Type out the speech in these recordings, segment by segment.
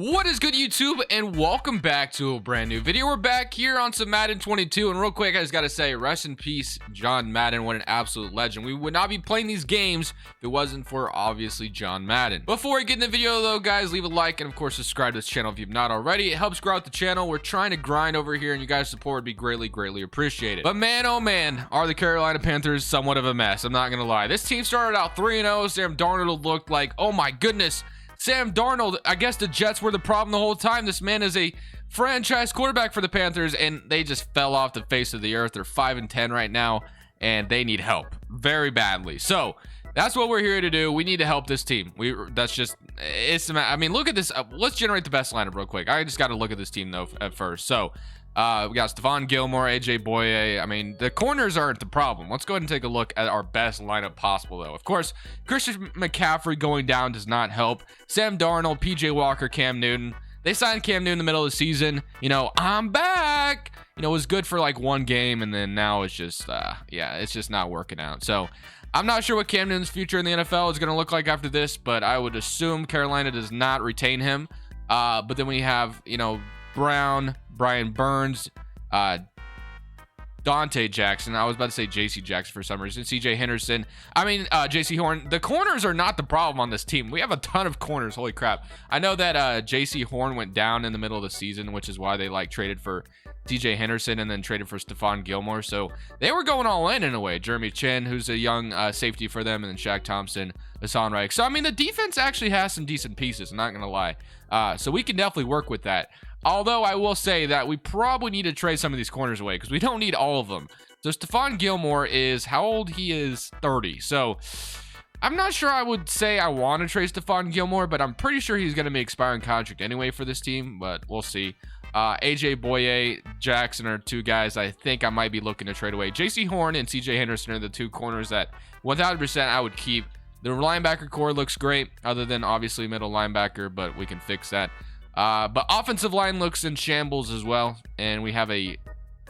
What is good, YouTube, and welcome back to a brand new video. We're back here on some Madden 22, and real quick, I just gotta say, rest in peace, John Madden. What an absolute legend. We would not be playing these games if it wasn't for, obviously, John Madden. Before we get in the video, though, guys, leave a like, and of course, subscribe to this channel if you've not already. It helps grow out the channel. We're trying to grind over here, and you guys' support would be greatly appreciated. But man, oh man, are the Carolina Panthers somewhat of a mess. I'm not gonna lie. This team started out 3-0. Sam Darnold looked like, oh my goodness, Sam Darnold. I guess the Jets were the problem the whole time. This man is a franchise quarterback for the Panthers, and they just fell off the face of the earth. They're 5-10 right now, and they need help very badly. So that's what we're here to do. We need to help this team. I mean, look at this. Let's generate the best lineup real quick. I just got to look at this team, though, at first. So we got Stephon Gilmore, AJ Boye. I mean, the corners aren't the problem. Let's go ahead and take a look at our best lineup possible, though. Of course, Christian McCaffrey going down does not help. Sam Darnold, PJ Walker, Cam Newton. They signed Cam Newton in the middle of the season. You know, I'm back. You know, it was good for like one game, and then now it's just, yeah, it's just not working out. So I'm not sure what Cam Newton's future in the NFL is going to look like after this, but I would assume Carolina does not retain him. But then we have, you know, Brown, Brian Burns, Dante Jackson. I was about to say JC Jackson for some reason. CJ Henderson. I mean, JC Horn. The corners are not the problem on this team. We have a ton of corners. Holy crap. I know that JC Horn went down in the middle of the season, which is why they traded for CJ Henderson and then traded for Stephon Gilmore. So they were going all in a way. Jeremy Chin, who's a young safety for them, and then Shaq Thompson, Hassan Reich. So, I mean, the defense actually has some decent pieces. I'm not going to lie. So we can definitely work with that. Although I will say that we probably need to trade some of these corners away because we don't need all of them. So Stephon Gilmore is, how old? He is 30. So I'm not sure I would say I want to trade Stephon Gilmore, but I'm pretty sure he's going to be expiring contract anyway for this team, but we'll see. AJ Boye, Jackson are two guys I think I might be looking to trade away. JC Horn and CJ Henderson are the two corners that 1,000% I would keep. The linebacker core looks great, other than obviously middle linebacker, but we can fix that. But offensive line looks in shambles as well, and we have a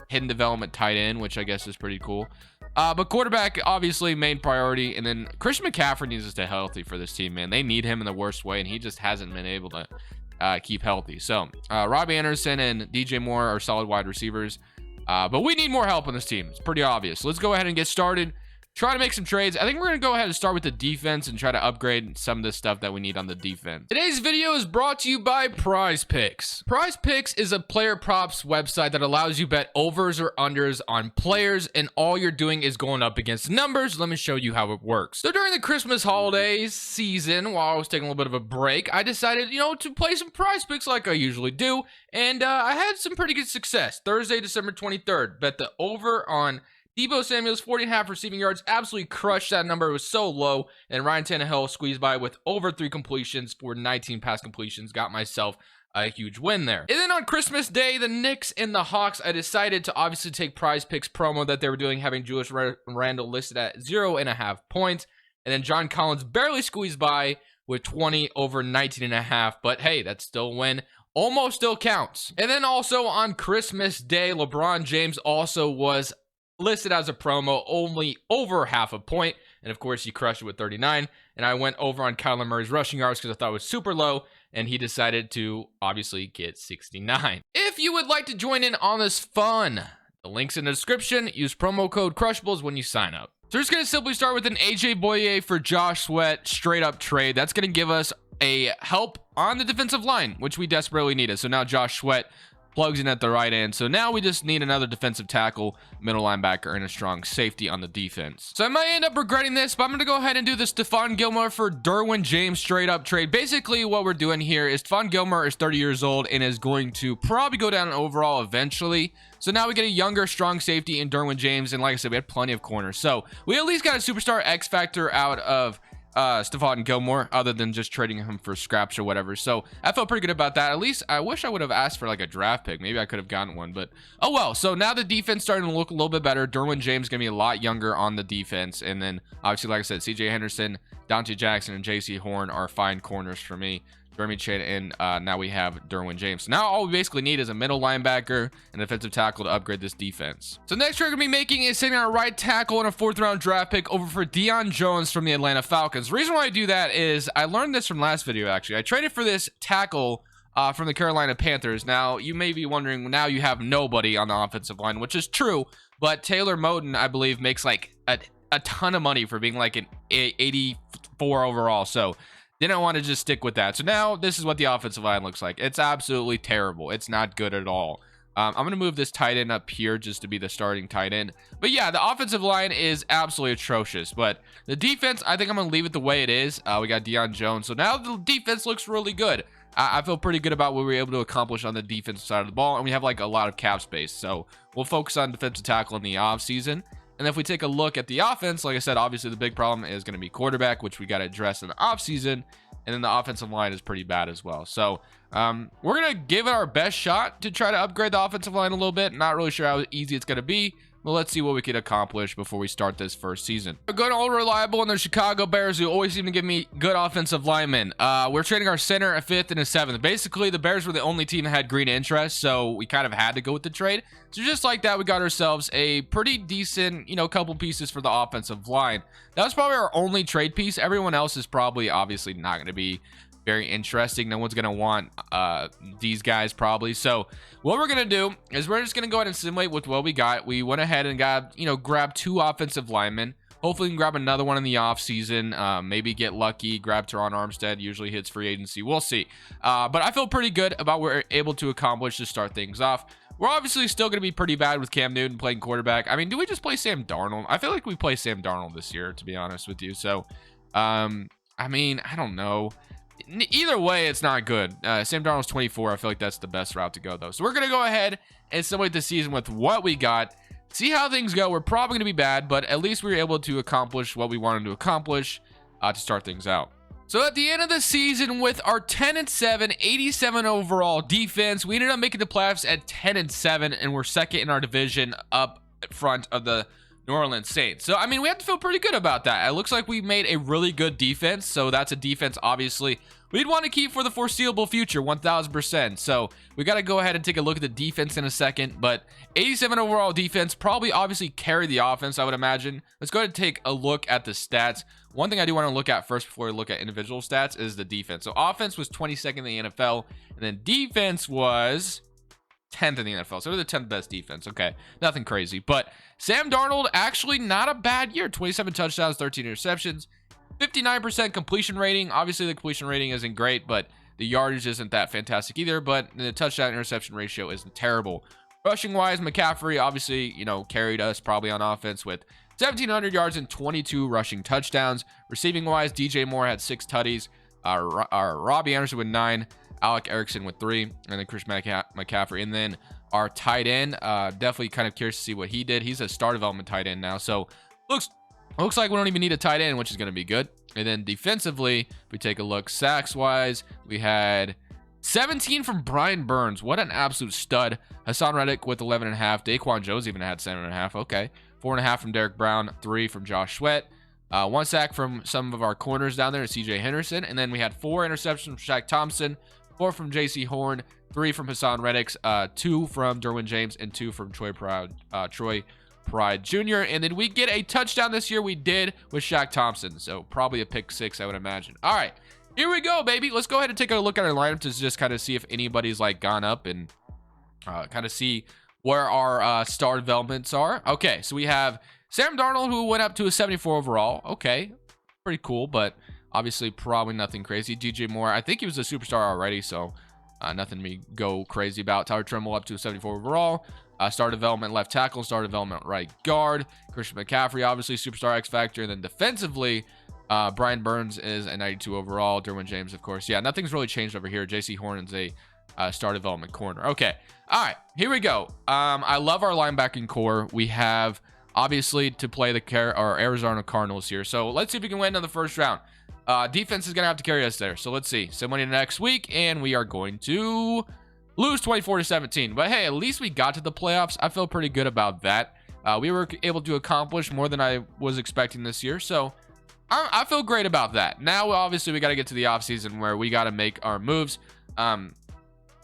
hidden development tight end, which I guess is pretty cool. But quarterback, obviously, main priority, and then Christian McCaffrey needs to stay healthy for this team, man. They need him in the worst way, and he just hasn't been able to keep healthy. So Robbie Anderson and DJ Moore are solid wide receivers, but we need more help on this team. It's pretty obvious. Let's go ahead and get started. Try to make some trades. I think we're going to go ahead and start with the defense and try to upgrade some of the stuff that we need on the defense. Today's video is brought to you by Prize Picks. Prize Picks is a player props website that allows you bet overs or unders on players, and all you're doing is going up against numbers. Let me show you how it works. So during the Christmas holidays season, while I was taking a little bit of a break, I decided, you know, to play some Prize Picks like I usually do, and I had some pretty good success. Thursday, December 23rd, bet the over on Deebo Samuel's 40.5 receiving yards. Absolutely crushed that number. It was so low. And Ryan Tannehill squeezed by with over 3 completions for 19 pass completions. Got myself a huge win there. And then on Christmas Day, the Knicks and the Hawks, I decided to obviously take Prize Picks promo that they were doing, having Julius Randle listed at 0.5 points. And then John Collins barely squeezed by with 20 over 19.5. But hey, that's still a win. Almost still counts. And then also on Christmas Day, LeBron James also was listed as a promo, only over half a point, and of course he crushed it with 39. And I went over on Kyler Murray's rushing yards because I thought it was super low, and he decided to obviously get 69. If you would like to join in on this fun, the link's in the description. Use promo code Crushables when you sign up. So we're just going to simply start with an AJ Boye for Josh Sweat straight up trade. That's going to give us a help on the defensive line, which we desperately needed. So now Josh Sweat plugs in at the right end. So now we just need another defensive tackle, middle linebacker, and a strong safety on the defense. So I might end up regretting this, but I'm going to go ahead and do the Stephon Gilmore for Derwin James straight up trade. Basically, what we're doing here is Stephon Gilmore is 30 years old and is going to probably go down overall eventually. So now we get a younger, strong safety in Derwin James. And like I said, we had plenty of corners. So we at least got a superstar X factor out of Stephon Gilmore, other than just trading him for scraps or whatever. So I felt pretty good about that. At least I wish I would have asked for like a draft pick. Maybe I could have gotten one, but oh well. So now the defense starting to look a little bit better. Derwin James gonna be a lot younger on the defense, and then obviously, like I said, CJ Henderson, Dante Jackson, and JC Horn are fine corners for me. Jeremy Chin, and now we have Derwin James. Now all we basically need is a middle linebacker and a defensive tackle to upgrade this defense. So next trade we're going to be making is sending our right tackle and a 4th round draft pick over for Deion Jones from the Atlanta Falcons. The reason why I do that is I learned this from last video, actually. I traded for this tackle from the Carolina Panthers. Now, you may be wondering, now you have nobody on the offensive line, which is true, but Taylor Moton, I believe, makes like a ton of money for being like an 84 overall. So didn't want to just stick with that. So now this is what the offensive line looks like. It's absolutely terrible. It's not good at all. I'm going to move this tight end up here just to be the starting tight end. But yeah, the offensive line is absolutely atrocious. But the defense, I think I'm going to leave it the way it is. We got Deion Jones. So now the defense looks really good. I feel pretty good about what we were able to accomplish on the defensive side of the ball. And we have like a lot of cap space. So we'll focus on defensive tackle in the offseason. And if we take a look at the offense, like I said, obviously the big problem is going to be quarterback, which we got to address in the offseason. And then the offensive line is pretty bad as well. So we're going to give it our best shot to try to upgrade the offensive line a little bit. Not really sure how easy it's going to be, but let's see what we can accomplish before we start this first season. We're good, old, reliable, and the Chicago Bears, who always seem to give me good offensive linemen. We're trading our center, a 5th, and a 7th. Basically, the Bears were the only team that had green interest, so we kind of had to go with the trade. So just like that, we got ourselves a pretty decent, couple pieces for the offensive line. That was probably our only trade piece. Everyone else is probably obviously not going to be very interesting. No one's going to want these guys probably. So what we're going to do is we're just going to go ahead and simulate with what we got. We went ahead and got, grab 2 offensive linemen. Hopefully we can grab another one in the offseason. Maybe get lucky, grab Teron Armstead. Usually hits free agency. We'll see. But I feel pretty good about what we're able to accomplish to start things off. We're obviously still going to be pretty bad with Cam Newton playing quarterback. I mean, do we just play Sam Darnold? I feel like we play Sam Darnold this year, to be honest with you. So, I mean, I don't know. Either way, it's not good. Sam Darnold's 24. I feel like that's the best route to go, though. So we're going to go ahead and simulate the season with what we got. See how things go. We're probably going to be bad, but at least we were able to accomplish what we wanted to accomplish to start things out. So at the end of the season, with our 10-7, 87 overall defense, we ended up making the playoffs at 10-7, and we're second in our division up front of the New Orleans Saints. So, I mean, we have to feel pretty good about that. It looks like we made a really good defense. So that's a defense, obviously, we'd want to keep for the foreseeable future, 1,000%. So we got to go ahead and take a look at the defense in a second. But 87 overall defense, probably obviously carry the offense, I would imagine. Let's go ahead and take a look at the stats. One thing I do want to look at first before we look at individual stats is the defense. So offense was 22nd in the NFL, and then defense was 10th in the NFL. So we're the 10th best defense. Okay, nothing crazy. But Sam Darnold, actually not a bad year. 27 touchdowns, 13 interceptions, 59% completion rating. Obviously, the completion rating isn't great, but the yardage isn't that fantastic either. But the touchdown interception ratio isn't terrible. Rushing wise, McCaffrey obviously, carried us probably on offense with 1,700 yards and 22 rushing touchdowns. Receiving wise, DJ Moore had 6 tutties. Robbie Anderson with 9. Alec Erickson with 3, and then Chris McCaffrey. And then our tight end, definitely kind of curious to see what he did. He's a star development tight end now, so looks like we don't even need a tight end, which is going to be good. And then defensively, if we take a look, sacks wise, we had 17 from Brian Burns. What an absolute stud. Hassan Reddick with 11.5. Daquan Jones even had 7.5. Okay. 4.5 from Derek Brown, 3 from Josh Sweat. 1 sack from some of our corners down there, CJ Henderson. And then we had 4 interceptions from Shaq Thompson, 4 from JC Horn, 3 from Hassan Reddick, 2 from Derwin James, and 2 from Troy Pride Jr. And then we get a touchdown this year. We did with Shaq Thompson. So probably a pick 6, I would imagine. All right, here we go, baby. Let's go ahead and take a look at our lineup to just kind of see if anybody's like gone up and kind of see where our star developments are. Okay, so we have Sam Darnold, who went up to a 74 overall. Okay, pretty cool, but obviously probably nothing crazy. DJ Moore, I think he was a superstar already, so nothing to go crazy about. Tyler Trimble up to a 74 overall. Star development left tackle, star development right guard. Christian McCaffrey, obviously superstar X Factor. And then defensively, Brian Burns is a 92 overall. Derwin James, of course. Yeah, nothing's really changed over here. JC Horn is a star development corner. Okay, all right, here we go. I love our linebacking core. We have, obviously, to play our Arizona Cardinals here. So let's see if we can win in the first round. Defense is going to have to carry us there. So let's see. Somebody next week, and we are going to lose 24-17. But hey, at least we got to the playoffs. I feel pretty good about that. We were able to accomplish more than I was expecting this year. So I feel great about that. Now, obviously, we got to get to the offseason where we got to make our moves. It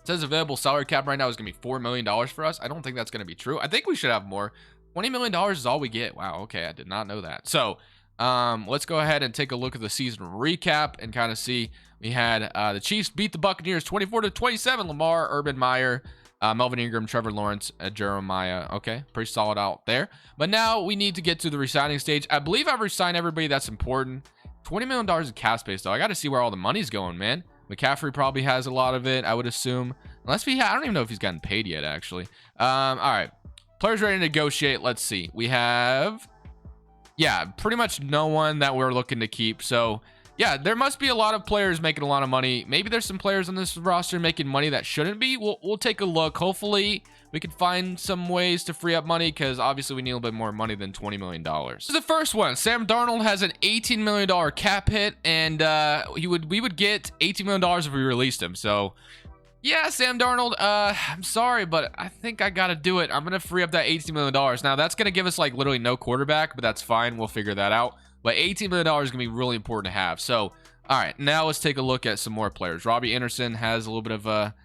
says available salary cap right now is going to be $4 million for us. I don't think that's going to be true. I think we should have more. $20 million is all we get. Wow, okay, I did not know that. So Let's go ahead and take a look at the season recap and kind of see. We had the Chiefs beat the Buccaneers 24-27. Lamar, Urban Meyer, Melvin Ingram, Trevor Lawrence, Jeremiah. Okay, pretty solid out there. But now we need to get to the resigning stage. I believe I've resigned everybody that's important. $20 million in cap space, though. I got to see where all the money's going, man. McCaffrey probably has a lot of it, I would assume. Unless I don't even know if he's gotten paid yet, actually. All right. Players ready to negotiate. Let's see. We have, yeah, pretty much no one that we're looking to keep. So, yeah, there must be a lot of players making a lot of money. Maybe there's some players on this roster making money that shouldn't be. We'll take a look. Hopefully, we can find some ways to free up money because obviously we need a little bit more money than $20 million. This is the first one. Sam Darnold has an $18 million cap hit, and we would get $18 million if we released him. So, yeah, Sam Darnold, I'm sorry, but I think I got to do it. I'm going to free up that $18 million. Now, that's going to give us like literally no quarterback, but that's fine. We'll figure that out. But $18 million is going to be really important to have. So, all right, now let's take a look at some more players. Robbie Anderson has a little bit of a,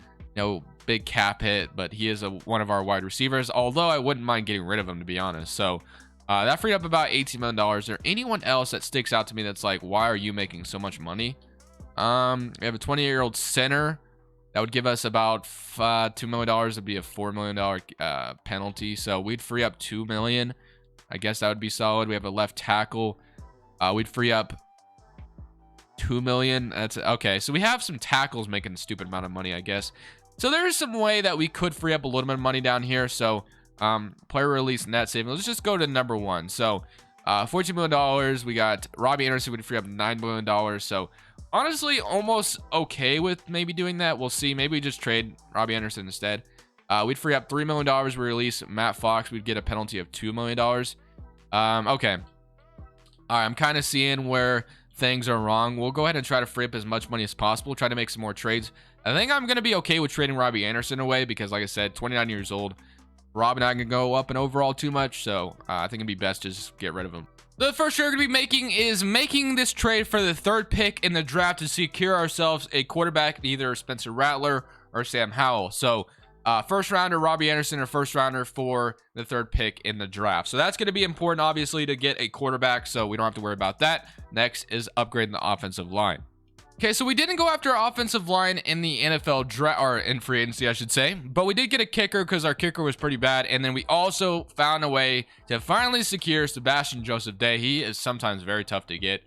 big cap hit, but he is one of our wide receivers, although I wouldn't mind getting rid of him, to be honest. So, that freed up about $18 million. Is there anyone else that sticks out to me that's like, why are you making so much money? We have a 28-year-old center. That would give us about $2 million. It'd be a $4 million penalty. So, we'd free up $2 million. I guess that would be solid. We have a left tackle. We'd free up $2 million. That's okay. So we have some tackles making a stupid amount of money, I guess. So there's some way that we could free up a little bit of money down here. So player release net saving. Let's just go to number one. So $14 million. We got Robbie Anderson would free up $9 million. So honestly, almost okay with maybe doing that. We'll see. Maybe we just trade Robbie Anderson instead. We'd free up $3 million. We release Matt Fox. We'd get a penalty of $2 million. Okay. All right, I'm kind of seeing where things are wrong. We'll go ahead and try to free up as much money as possible. Try to make some more trades. I think I'm going to be okay with trading Robbie Anderson away because, like I said, 29 years old. Rob and I can go up in overall too much, so I think it'd be best to just get rid of him. The first trade we're going to be making is making this trade for the third pick in the draft to secure ourselves a quarterback, either Spencer Rattler or Sam Howell. So, first rounder Robbie Anderson or first rounder for the third pick in the draft. So that's going to be important, obviously, to get a quarterback, so we don't have to worry about that. Next is upgrading the offensive line. Okay, so we didn't go after our offensive line in the NFL draft, or in free agency, I should say, but we did get a kicker because our kicker was pretty bad, and then we also found a way to finally secure Sebastian Joseph Day. He is sometimes very tough to get.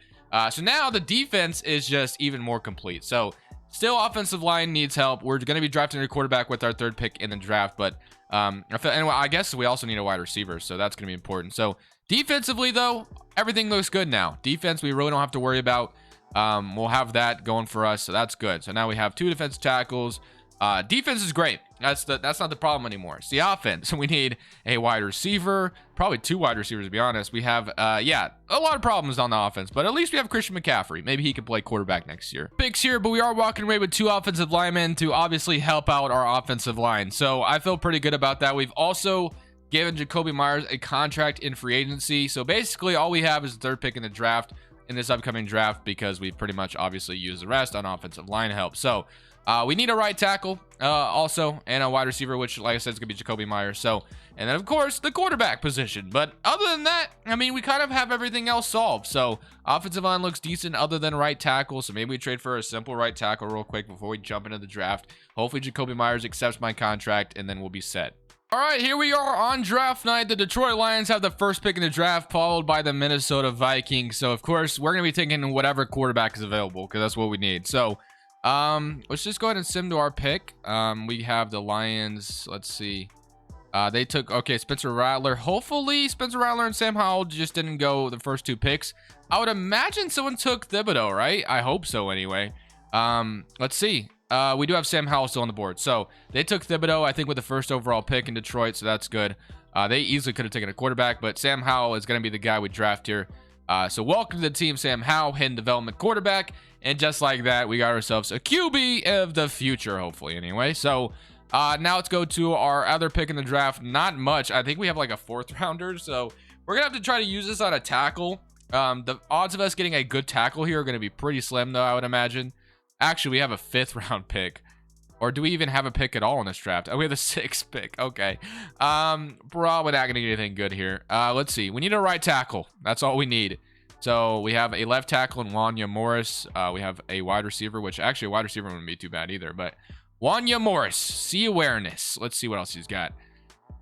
So now the defense is just even more complete. So still, offensive line needs help. We're going to be drafting a quarterback with our third pick in the draft, but anyway, I guess we also need a wide receiver, so that's going to be important. So defensively, though, everything looks good now. Defense, we really don't have to worry about. We'll have that going for us, so that's good. So now we have 2 defensive tackles. Defense is great. That's not the problem anymore. It's the offense. So we need a wide receiver, probably 2 wide receivers to be honest. We have a lot of problems on the offense, but at least we have Christian McCaffrey. Maybe he could play quarterback next year. Picks here, but we are walking away with 2 offensive linemen to obviously help out our offensive line. So I feel pretty good about that. We've also given Jacoby Myers a contract in free agency. So basically all we have is the third pick in the draft in this upcoming draft because we pretty much obviously use the rest on offensive line help. So we need a right tackle also and a wide receiver, which, like I said, is going to be Jacoby Myers. So, and then, of course, the quarterback position. But other than that, I mean, we kind of have everything else solved. So, offensive line looks decent other than right tackle. So, maybe we trade for a simple right tackle real quick before we jump into the draft. Hopefully, Jacoby Myers accepts my contract, and then we'll be set. All right, here we are on draft night. The Detroit Lions have the first pick in the draft, followed by the Minnesota Vikings. So, of course, we're going to be taking whatever quarterback is available because that's what we need. So, let's just go ahead and sim to our pick. We have the Lions. Let's see. They took, okay, Spencer Rattler. Hopefully, Spencer Rattler and Sam Howell just didn't go the first 2 picks. I would imagine someone took Thibodeau, right? I hope so anyway. Let's see. We do have Sam Howell still on the board. So they took Thibodeau, I think, with the first overall pick in Detroit. So that's good. They easily could have taken a quarterback, but Sam Howell is going to be the guy we draft here. So welcome to the team, Sam Howell, hidden development quarterback. And just like that, we got ourselves a QB of the future, hopefully, anyway. So now let's go to our other pick in the draft. Not much. I think we have like a 4th rounder. So we're going to have to try to use this on a tackle. The odds of us getting a good tackle here are going to be pretty slim, though, I would imagine. Actually, we have a 5th round pick. Or do we even have a pick at all in this draft? Oh, we have the 6th pick. Okay. Probably not going to get anything good here. Let's see. We need a right tackle. That's all we need. So we have a left tackle in Wanya Morris. We have a wide receiver, which actually a wide receiver wouldn't be too bad either. But Wanya Morris, C awareness. Let's see what else he's got.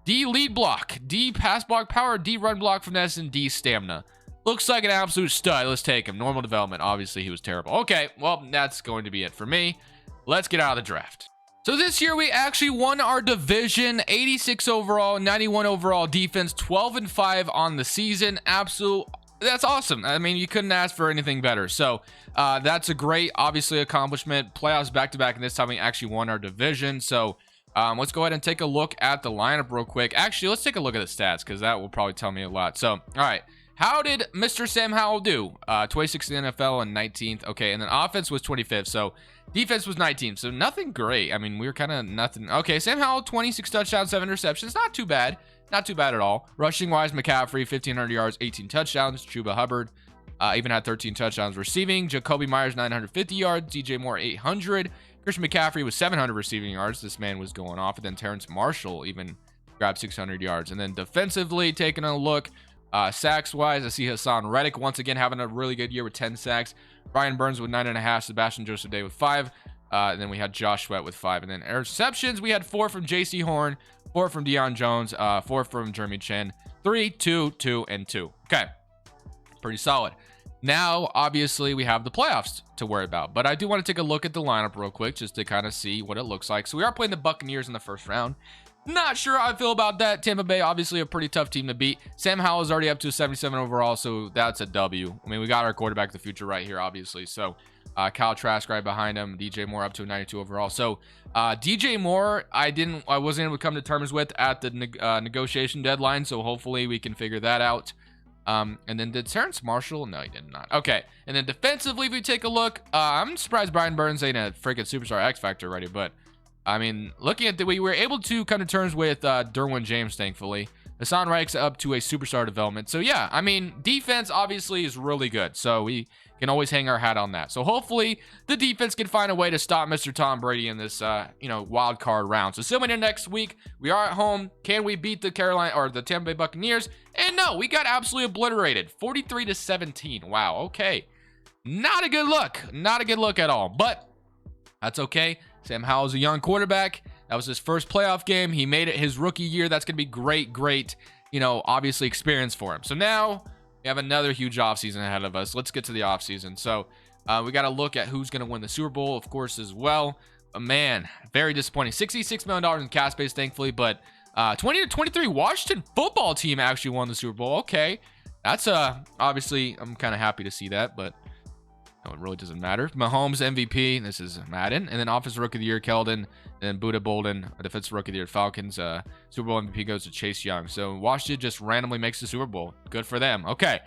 D lead block, D pass block power, D run block finesse, and D stamina. Looks like an absolute stud. Let's take him. Normal development. Obviously, he was terrible. Okay, well, that's going to be it for me. Let's get out of the draft. So this year, we actually won our division. 86 overall, 91 overall defense, 12-5 on the season. That's awesome. I mean, you couldn't ask for anything better. So that's a great, obviously, accomplishment. Playoffs back-to-back, and this time we actually won our division. So let's go ahead and take a look at the lineup real quick. Actually, let's take a look at the stats because that will probably tell me a lot. So, all right. How did Mr. Sam Howell do? 26th in the NFL and 19th. Okay, and then offense was 25th. So defense was 19th. So nothing great. I mean, we were kind of nothing. Okay, Sam Howell, 26 touchdowns, 7 interceptions. Not too bad. Not too bad at all. Rushing wise, McCaffrey, 1,500 yards, 18 touchdowns. Chuba Hubbard even had 13 touchdowns receiving. Jacoby Myers, 950 yards. DJ Moore, 800. Christian McCaffrey was 700 receiving yards. This man was going off. And then Terrence Marshall even grabbed 600 yards. And then defensively, taking a look. Sacks wise, I see Hassan Reddick once again having a really good year with 10 sacks. Brian Burns with 9.5. Sebastian Joseph Day with 5. And then we had Josh Sweat with 5. And then interceptions, we had 4 from J.C. Horn, 4 from Deion Jones, 4 from Jeremy Chin, 3, 2, 2, and 2. Okay, pretty solid. Now, obviously, we have the playoffs to worry about. But I do want to take a look at the lineup real quick just to kind of see what it looks like. So we are playing the Buccaneers in the first round. Not sure how I feel about that. Tampa Bay, obviously a pretty tough team to beat. Sam Howell is already up to 77 overall, so that's a W. I mean, we got our quarterback of the future right here, obviously. So Kyle Trask right behind him. DJ Moore up to a 92 overall. So DJ Moore, I wasn't able to come to terms with at the negotiation deadline. So hopefully we can figure that out. And then did Terrence Marshall? No, he did not. Okay. And then defensively, if we take a look, I'm surprised Brian Burns ain't a freaking superstar X Factor already, but I mean, looking at we were able to come to terms with Derwin James, thankfully. Hassan Reich's up to a superstar development. So, yeah, I mean, defense obviously is really good. So, we can always hang our hat on that. So, hopefully, the defense can find a way to stop Mr. Tom Brady in this, wild card round. So, assuming in next week, we are at home. Can we beat the Tampa Bay Buccaneers? And no, we got absolutely obliterated. 43-17. Wow, okay. Not a good look. Not a good look at all. But that's okay. Sam Howell's a young quarterback. That was his first playoff game. He made it his rookie year. That's going to be great, obviously experience for him. So now we have another huge offseason ahead of us. Let's get to the offseason. So we got to look at who's going to win the Super Bowl, of course, as well. Man, very disappointing. $66 million in cap space, thankfully. But 20-23 Washington football team actually won the Super Bowl. Okay. That's obviously, I'm kind of happy to see that, but no, it really doesn't matter. Mahomes MVP. This is Madden. And then Offensive Rookie of the Year, Keldon. And then Buda Bolden, Defensive Rookie of the Year, Falcons. Super Bowl MVP goes to Chase Young. So Washington just randomly makes the Super Bowl. Good for them. Okay.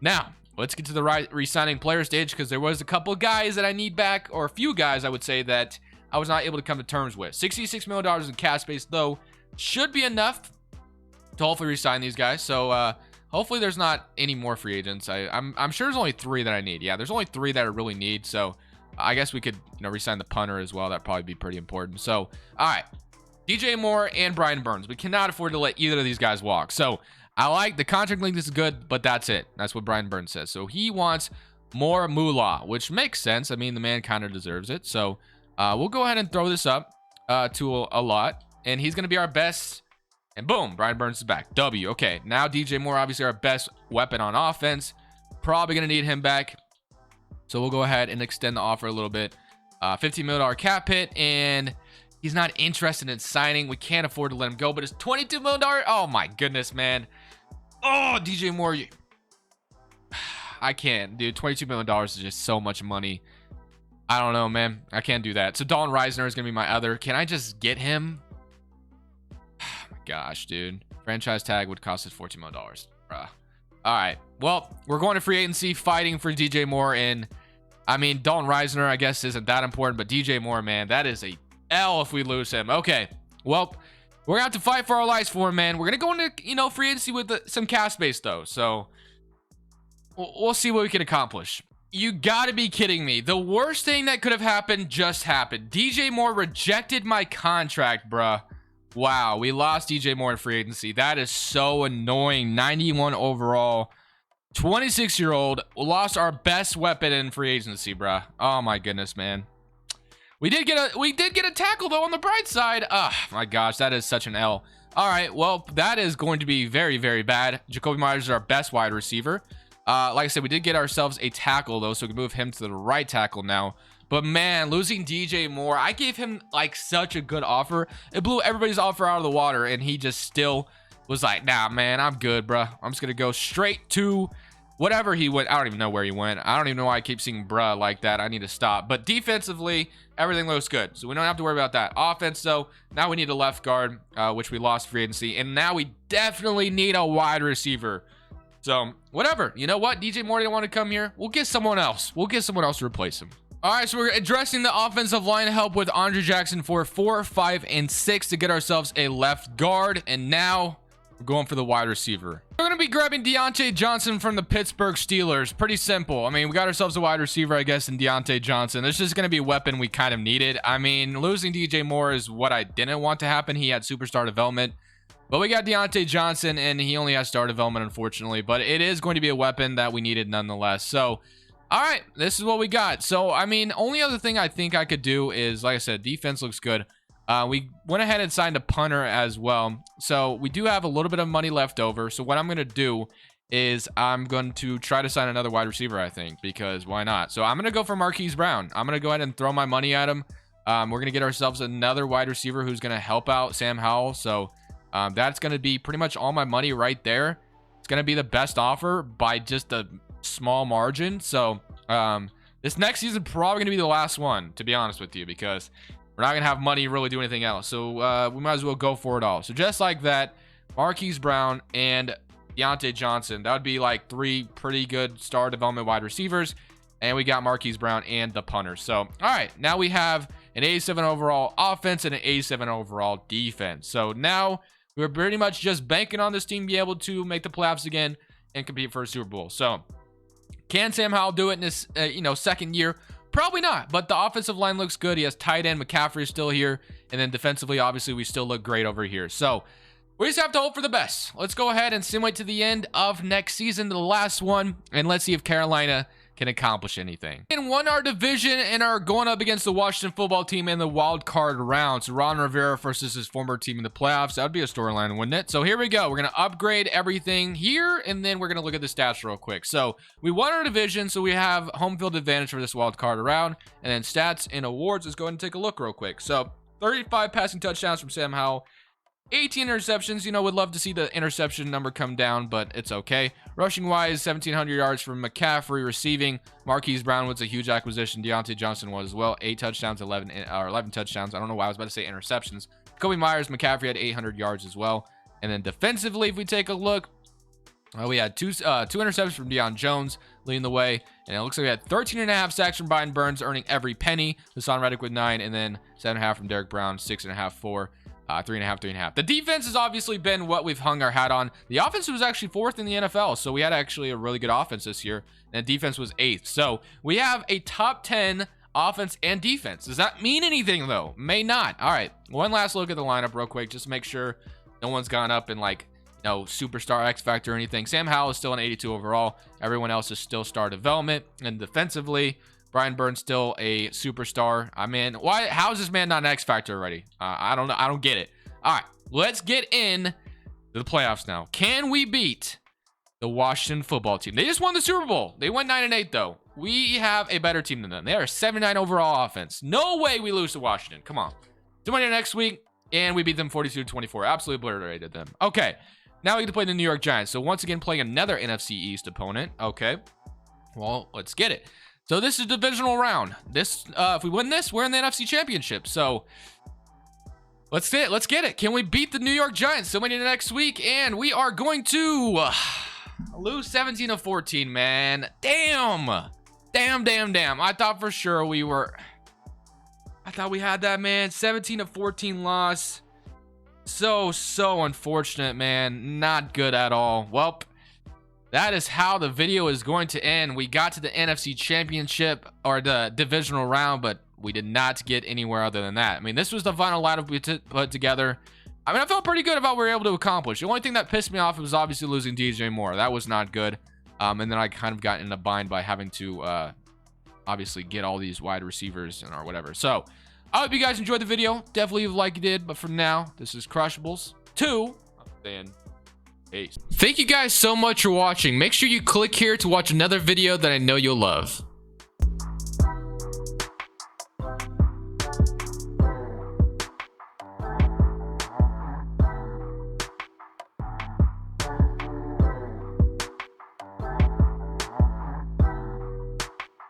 Now, let's get to the re-signing player stage because there was a couple of guys that I need back, or a few guys, I would say, that I was not able to come to terms with. $66 million in cap space, though, should be enough to hopefully re-sign these guys. So, hopefully there's not any more free agents. I'm sure there's only 3 that I need. Yeah, there's only 3 that I really need. So I guess we could, re-sign the punter as well. That'd probably be pretty important. So, all right. DJ Moore and Brian Burns. We cannot afford to let either of these guys walk. So I like the contract length is good, but that's it. That's what Brian Burns says. So he wants more moolah, which makes sense. I mean, the man kind of deserves it. So we'll go ahead and throw this up to a lot. And he's going to be our best. And boom, Brian Burns is back. W. Okay, now DJ Moore, obviously our best weapon on offense. Probably going to need him back. So we'll go ahead and extend the offer a little bit. $15 million cap hit, and he's not interested in signing. We can't afford to let him go, but it's $22 million. Oh, my goodness, man. Oh, DJ Moore. I can't, dude. $22 million is just so much money. I don't know, man. I can't do that. So Dalton Reisner is going to be my other. Can I just get him? Gosh, dude. Franchise tag would cost us $14 million. Bruh. All right. Well, we're going to free agency fighting for DJ Moore. And I mean, Dalton Reisner, I guess, isn't that important. But DJ Moore, man, that is a L if we lose him. Okay. Well, we're going to have to fight for our lives for him, man. We're going to go into, free agency with some cap space, though. So we'll see what we can accomplish. You got to be kidding me. The worst thing that could have happened just happened. DJ Moore rejected my contract, bruh. Wow, we lost DJ Moore in free agency. That is so annoying. 91 overall. 26-year-old lost our best weapon in free agency, bruh. Oh my goodness, man. We did get a tackle though on the bright side. Oh my gosh, that is such an L. All right, well, that is going to be very, very bad. Jacoby Myers is our best wide receiver. Like I said, we did get ourselves a tackle though, so we can move him to the right tackle now. But man, losing DJ Moore, I gave him like such a good offer. It blew everybody's offer out of the water, and he just still was like, nah, man, I'm good, bruh. I'm just gonna go straight to whatever he went. I don't even know where he went. I don't even know why I keep seeing bruh like that. I need to stop. But defensively, everything looks good, so we don't have to worry about that. Offense, though, now we need a left guard, which we lost free agency, and now we definitely need a wide receiver. So whatever, you know what? DJ Moore didn't want to come here. We'll get someone else. We'll get someone else to replace him. All right, so we're addressing the offensive line help with Andre Jackson for 4, 5, and 6 to get ourselves a left guard, and now we're going for the wide receiver. We're going to be grabbing Deontay Johnson from the Pittsburgh Steelers. Pretty simple. I mean, we got ourselves a wide receiver, I guess, in Deontay Johnson. This is going to be a weapon we kind of needed. I mean, losing DJ Moore is what I didn't want to happen. He had superstar development. But we got Deontay Johnson, and he only has star development, unfortunately. But it is going to be a weapon that we needed nonetheless. So, all right, this is what we got. So, I mean, only other thing I think I could do is, like I said, defense looks good. We went ahead and signed a punter as well. So, we do have a little bit of money left over. So, what I'm going to do is I'm going to try to sign another wide receiver, I think, because why not? So, I'm going to go for Marquise Brown. I'm going to go ahead and throw my money at him. We're going to get ourselves another wide receiver who's going to help out Sam Howell. So, that's going to be pretty much all my money right there. It's going to be the best offer by just a small margin. So this next season probably going to be the last one, to be honest with you, because we're not going to have money really do anything else. So we might as well go for it all. So just like that, Marquise Brown and Deontay Johnson, that would be like 3 pretty good star development wide receivers. And we got Marquise Brown and the punter. So, all right, now we have an 87 overall offense and an 87 overall defense. So now we're pretty much just banking on this team be able to make the playoffs again and compete for a Super Bowl. So can Sam Howell do it in this, second year? Probably not, but the offensive line looks good. He has tight end. McCaffrey is still here. And then defensively, obviously, we still look great over here. So we just have to hope for the best. Let's go ahead and simulate to the end of next season, to the last one, and let's see if Carolina can accomplish anything. And won our division and are going up against the Washington football team in the wild card round. So Ron Rivera versus his former team in the playoffs. That would be a storyline, wouldn't it? So here we go. We're going to upgrade everything here, and then we're going to look at the stats real quick. So we won our division, so we have home field advantage for this wild card round. And then stats and awards. Let's go ahead and take a look real quick. So 35 passing touchdowns from Sam Howell. 18 interceptions. Would love to see the interception number come down, but it's okay. Rushing wise, 1,700 yards from McCaffrey. Receiving, Marquise Brown was a huge acquisition. Deontay Johnson was as well. 8 touchdowns, 11 touchdowns. I don't know why I was about to say interceptions. Kobe Myers, McCaffrey had 800 yards as well. And then defensively, if we take a look, we had two interceptions from Deion Jones leading the way. And it looks like we had 13.5 sacks from Brian Burns, earning every penny. Hassan Reddick with 9, and then 7.5 from Derek Brown, 6.5 for 3.5. The defense has obviously been what we've hung our hat on. The offense was actually 4th in the NFL, so we had actually a really good offense this year, and defense was 8th. So we have a top 10 offense and defense. Does that mean anything, though? May not. All right, one last look at the lineup real quick, just to make sure no one's gone up in, like, superstar X factor or anything. Sam Howell is still an 82 overall. Everyone else is still star development. And defensively, Brian Burns still a superstar. I mean, how is this man not an X factor already? I don't know. I don't get it. All right, let's get in to the playoffs now. Can we beat the Washington football team? They just won the Super Bowl. They went 9-8 though. We have a better team than them. They are 79 overall offense. No way we lose to Washington. Come on. Tomorrow next week, and we beat them 42-24. Absolutely obliterated them. Okay, now we get to play the New York Giants. So once again, playing another NFC East opponent. Okay, well, let's get it. So this is divisional round. This, if we win this, we're in the NFC Championship. So let's get it. Can we beat the New York Giants? So we need next week, and we are going to lose 17-14. Man, damn. I thought for sure we were. I thought we had that, man. 17-14 loss. So unfortunate, man. Not good at all. Well, that is how the video is going to end. We got to the NFC Championship, or the divisional round, but we did not get anywhere other than that. I mean, this was the final lineup we put together. I mean, I felt pretty good about what we were able to accomplish. The only thing that pissed me off was obviously losing DJ Moore. That was not good. And then I kind of got in a bind by having to obviously get all these wide receivers and or whatever. So I hope you guys enjoyed the video. Definitely leave a like you did. But for now, this is Crushables 2. I'm saying peace. Thank you guys so much for watching. Make sure you click here to watch another video that I know you'll love.